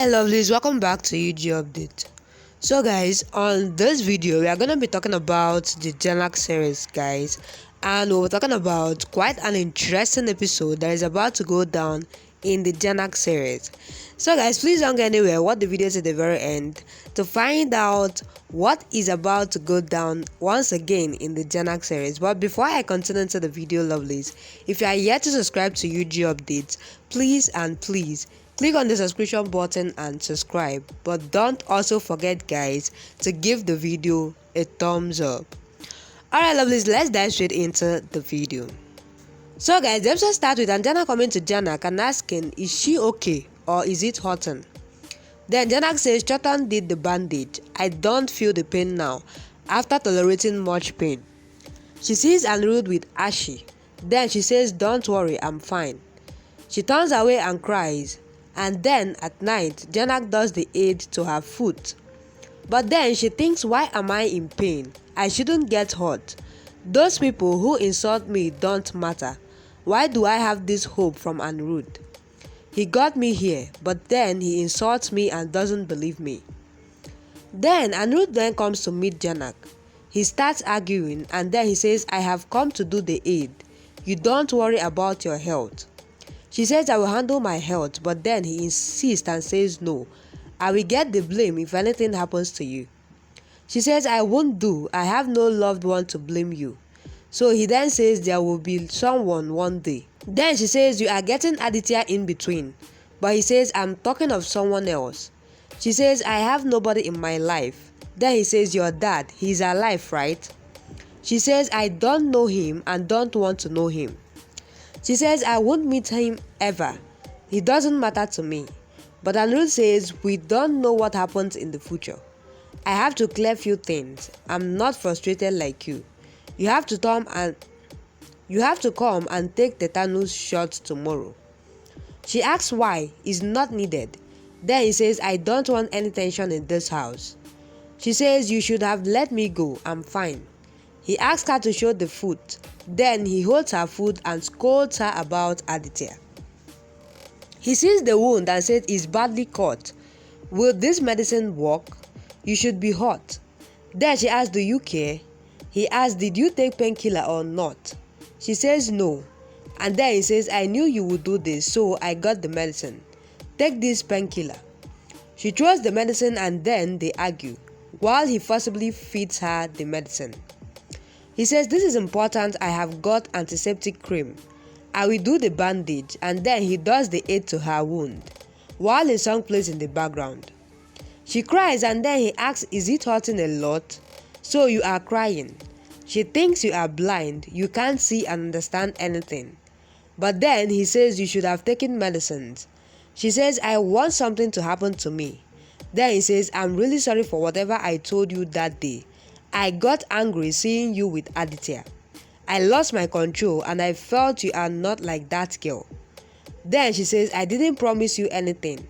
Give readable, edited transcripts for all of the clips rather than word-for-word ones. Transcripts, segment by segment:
Hey lovelies, welcome back to UG Update. So guys, on this video we are going to be talking about the Jhanak series guys, and we're talking about quite an interesting episode that is about to go down in the Jhanak series. So guys, please don't go anywhere, watch the videos at the very end to find out what is about to go down once again in the Jhanak series. But before I continue into the video lovelies, if you are yet to subscribe to UG Updates, please click on the subscription button and subscribe, but don't also forget guys to give the video a thumbs up. Alright lovelies, let's dive straight into the video. So guys, the episode starts with Anjana coming to Jhanak and asking, is she okay or is it hurting? Then Jhanak says Chotan did the bandage. I don't feel the pain now after tolerating much pain. She sees Anirudh with Ashi. Then she says don't worry, I'm fine. She turns away and cries. And then at night, Jhanak does the aid to her foot. But then she thinks, why am I in pain? I shouldn't get hurt. Those people who insult me don't matter. Why do I have this hope from Anirudh? He got me here, but then he insults me and doesn't believe me. Then Anirudh then comes to meet Jhanak. He starts arguing and then he says, I have come to do the aid. You don't worry about your health. She says I will handle my health, but then he insists and says no. I will get the blame if anything happens to you. She says I won't do. I have no loved one to blame you. So he then says there will be someone one day. Then she says you are getting Aditya in between. But he says I'm talking of someone else. She says I have nobody in my life. Then he says your dad, he's alive, right? She says I don't know him and don't want to know him. She says I won't meet him ever. He doesn't matter to me. But Anirudh says we don't know what happens in the future. I have to clear few things. I'm not frustrated like you. You have to come and take the tetanus shot tomorrow. She asks why. It's not needed. Then he says I don't want any tension in this house. She says you should have let me go. I'm fine. He asks her to show the foot. Then he holds her foot and scolds her about Aditya. He sees the wound and says it's badly cut. Will this medicine work? You should be hot. Then she asks, do you care? He asks, did you take painkiller or not? She says no. And then he says, I knew you would do this, so I got the medicine. Take this painkiller. She throws the medicine and then they argue, while he forcibly feeds her the medicine. He says, this is important, I have got antiseptic cream. I will do the bandage, and then he does the aid to her wound, while a song plays in the background. She cries and then he asks, is it hurting a lot? So you are crying. She thinks you are blind, you can't see and understand anything. But then he says you should have taken medicines. She says, I want something to happen to me. Then he says, I'm really sorry for whatever I told you that day. I got angry seeing you with Aditya. I lost my control and I felt you are not like that girl. Then she says, I didn't promise you anything.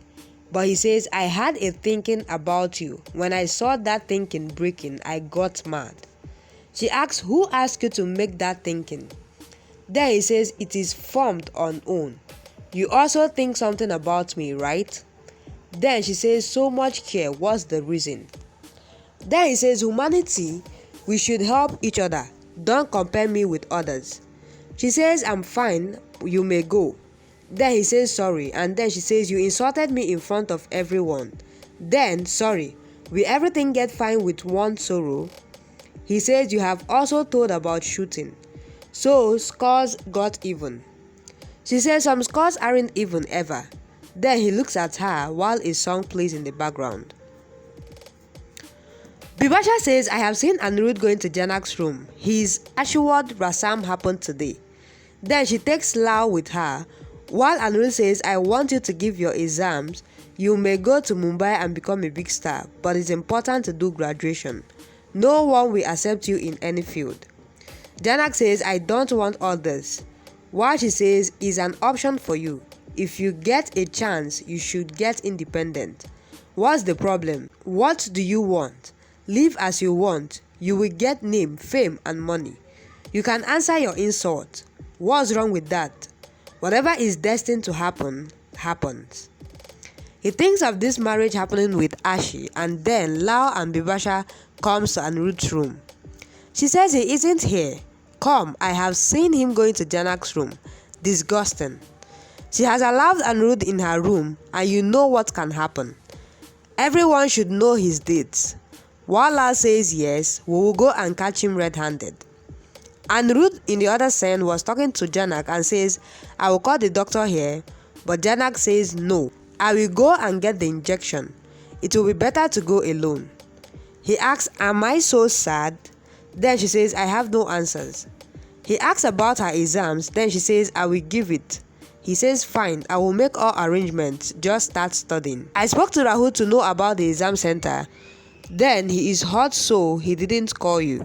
But he says, I had a thinking about you. When I saw that thinking breaking, I got mad. She asks, who asked you to make that thinking? Then he says, it is formed on own. You also think something about me, right? Then she says, so much care, what's the reason? Then he says, humanity, we should help each other. Don't compare me with others. She says, I'm fine, you may go. Then he says sorry, and then she says, you insulted me in front of everyone. Then, sorry, will everything get fine with one sorrow? He says, you have also told about shooting. So, scores got even. She says, some scores aren't even ever. Then he looks at her while a song plays in the background. Bibasha says, I have seen Anirudh going to Janak's room. His Ashwad Rasam happened today. Then she takes Lau with her, while Anirudh says, I want you to give your exams. You may go to Mumbai and become a big star, but it's important to do graduation. No one will accept you in any field. Jhanak says, I don't want all this. While she says, it's an option for you. If you get a chance, you should get independent. What's the problem? What do you want? Live as you want. You will get name, fame, and money. You can answer your insult. What's wrong with that? Whatever is destined to happen, happens. He thinks of this marriage happening with Ashi, and then Lau and Bibasha comes to Anirudh's room. She says he isn't here. Come, I have seen him going to Jhanak's room. Disgusting. She has allowed Anirudh in her room, and you know what can happen. Everyone should know his deeds. While Lau says yes, we will go and catch him red-handed. Anirudh in the other scene was talking to Jhanak and says, I will call the doctor here, but Jhanak says no. I will go and get the injection. It will be better to go alone. He asks, am I so sad? Then she says, I have no answers. He asks about her exams. Then she says, I will give it. He says, fine, I will make all arrangements. Just start studying. I spoke to Rahul to know about the exam center. Then he is hot, so he didn't call you.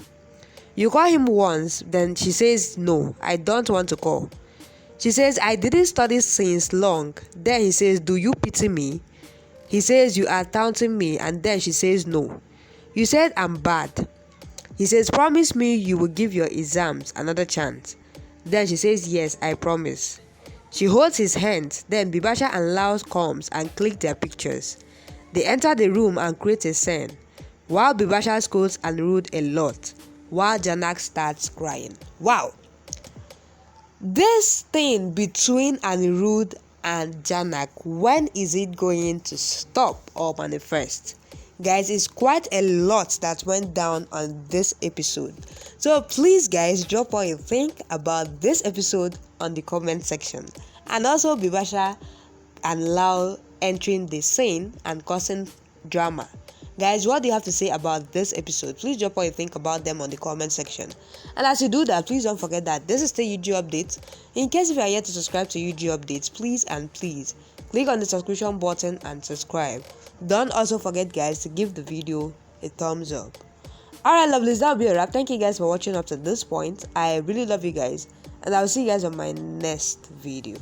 You call him once. Then she says, no, I don't want to call. She says, I didn't study since long. Then he says, do you pity me? He says, you are taunting me. And then she says, no. You said I'm bad. He says, promise me you will give your exams another chance. Then she says, yes, I promise. She holds his hand. Then Bibasha and Lau comes and click their pictures. They enter the room and create a scene, while Bibasha scolds Anirudh a lot, while Jhanak starts crying. Wow! This thing between Anirudh and Jhanak, when is it going to stop or manifest? Guys, it's quite a lot that went down on this episode. So please guys, drop what you think about this episode on the comment section. And also Bibasha and Lau entering the scene and causing drama. Guys, what do you have to say about this episode? Please drop what you think about them on the comment section. And as you do that, please don't forget that this is the UG update. In case if you are yet to subscribe to UG updates, please click on the subscription button and subscribe. Don't also forget guys to give the video a thumbs up. Alright lovelies, that'll be a wrap. Thank you guys for watching up to this point. I really love you guys, and I'll see you guys on my next video.